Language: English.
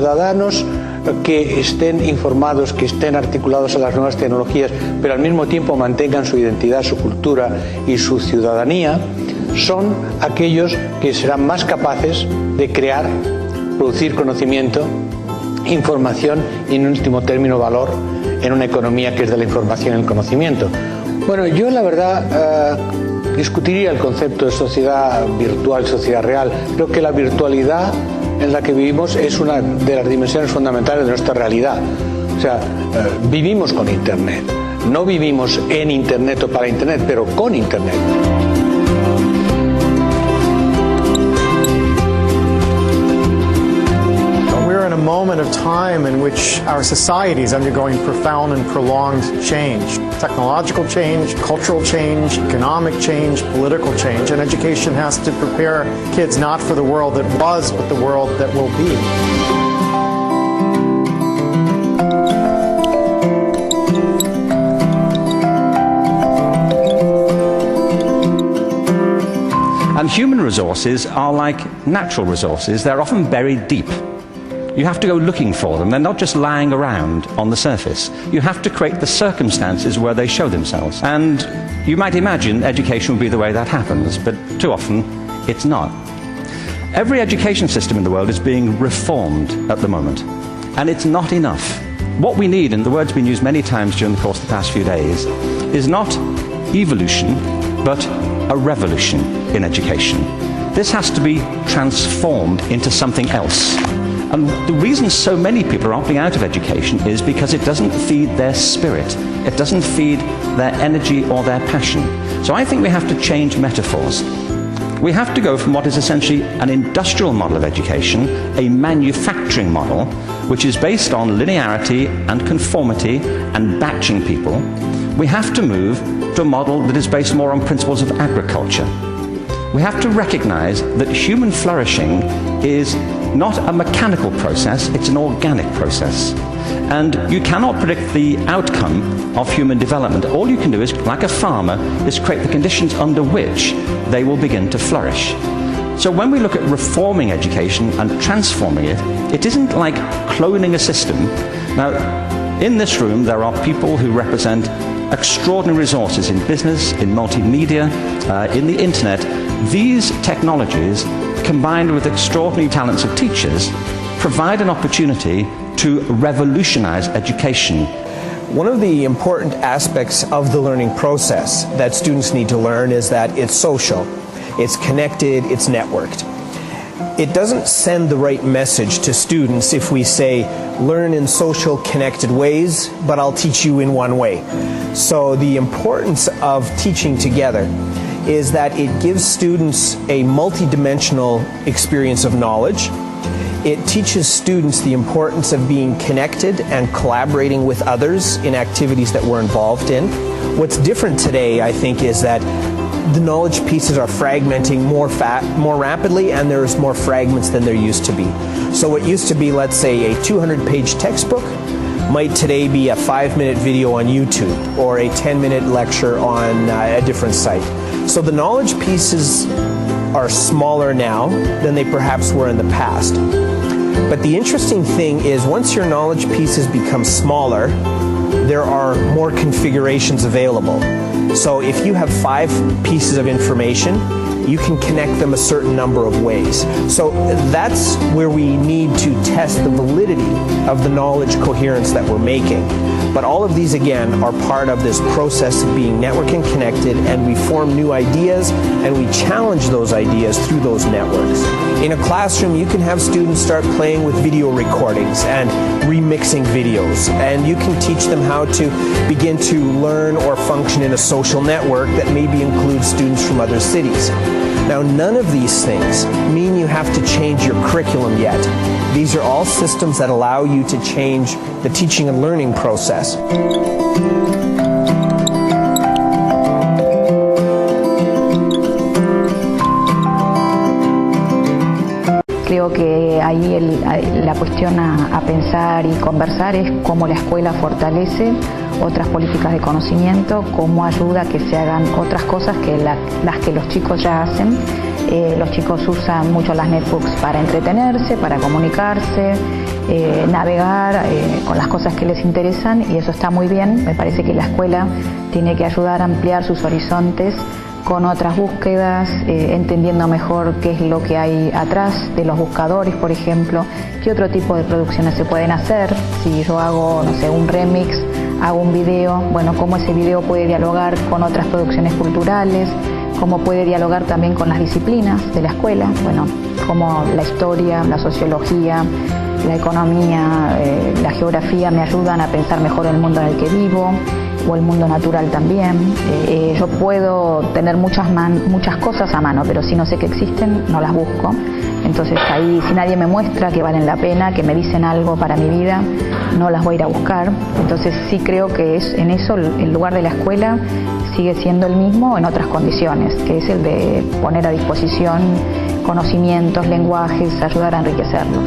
ciudadanos que estén informados, que estén articulados a las nuevas tecnologías, pero al mismo tiempo mantengan su identidad, su cultura y su ciudadanía, son aquellos que serán más capaces de crear, producir conocimiento, información y, en último término, valor en una economía que es de la información y el conocimiento. Bueno, yo la verdad discutiría el concepto de sociedad virtual, sociedad real. Creo que la virtualidad en la que vivimos es una de las dimensiones fundamentales de nuestra realidad. O sea, vivimos con Internet. No vivimos en Internet o para Internet, pero con Internet. We're in a moment of time in which our society is undergoing profound and prolonged change. Technological change, cultural change, economic change, political change, and education has to prepare kids not for the world that was, but the world that will be. And human resources are like natural resources. They're often buried deep. You have to go looking for them. They're not just lying around on the surface. You have to create the circumstances where they show themselves. And you might imagine education will be the way that happens, but too often it's not. Every education system in the world is being reformed at the moment, and it's not enough. What we need, and the word's been used many times during the course of the past few days, is not evolution, but a revolution in education. This has to be transformed into something else. And the reason so many people are opting out of education is because it doesn't feed their spirit. It doesn't feed their energy or their passion. So I think we have to change metaphors. We have to go from what is essentially an industrial model of education, a manufacturing model, which is based on linearity and conformity and batching people. We have to move to a model that is based more on principles of agriculture. We have to recognize that human flourishing is not a mechanical process, it's an organic process. And you cannot predict the outcome of human development. All you can do is, like a farmer, is create the conditions under which they will begin to flourish. So when we look at reforming education and transforming it, it isn't like cloning a system. Now, in this room there are people who represent extraordinary resources in business, in multimedia, in the internet. These technologies, combined with extraordinary talents of teachers, provide an opportunity to revolutionize education. One of the important aspects of the learning process that students need to learn is that it's social, it's connected, it's networked. It doesn't send the right message to students if we say, learn in social, connected ways, but I'll teach you in one way. So the importance of teaching together is that it gives students a multidimensional experience of knowledge. It teaches students the importance of being connected and collaborating with others in activities that we're involved in. What's different today, I think, is that the knowledge pieces are fragmenting more rapidly, and there's more fragments than there used to be. So what used to be, let's say, a 200-page textbook might today be a 5-minute video on YouTube or a 10-minute lecture on a different site. So the knowledge pieces are smaller now than they perhaps were in the past. But the interesting thing is, once your knowledge pieces become smaller, there are more configurations available. So if you have 5 pieces of information, you can connect them a certain number of ways. So that's where we need to test the validity of the knowledge coherence that we're making. But all of these, again, are part of this process of being network and connected, and we form new ideas, and we challenge those ideas through those networks. In a classroom, you can have students start playing with video recordings and remixing videos, and you can teach them how to begin to learn or function in a social network that maybe includes students from other cities. Now, none of these things mean you have to change your curriculum yet. These are all systems that allow you to change the teaching and learning process. Creo que ahí la cuestión a pensar y conversar es cómo la escuela fortalece otras políticas de conocimiento, cómo ayuda a que se hagan otras cosas que las que los chicos ya hacen, Los chicos usan mucho las netbooks para entretenerse, para comunicarse, navegar con las cosas que les interesan, y eso está muy bien. Me parece que la escuela tiene que ayudar a ampliar sus horizontes con otras búsquedas, entendiendo mejor qué es lo que hay atrás de los buscadores, por ejemplo, qué otro tipo de producciones se pueden hacer. Si yo hago, no sé, un remix, hago un video, bueno, cómo ese video puede dialogar con otras producciones culturales, cómo puede dialogar también con las disciplinas de la escuela, bueno, como la historia, la sociología, la economía, la geografía me ayudan a pensar mejor el mundo en el que vivo, o el mundo natural también. Yo puedo tener muchas cosas a mano, pero si no sé que existen, no las busco. Entonces ahí, si nadie me muestra que valen la pena, que me dicen algo para mi vida, no las voy a ir a buscar. Entonces sí creo que es en eso el lugar de la escuela sigue siendo el mismo en otras condiciones, que es el de poner a disposición conocimientos, lenguajes, ayudar a enriquecerlos.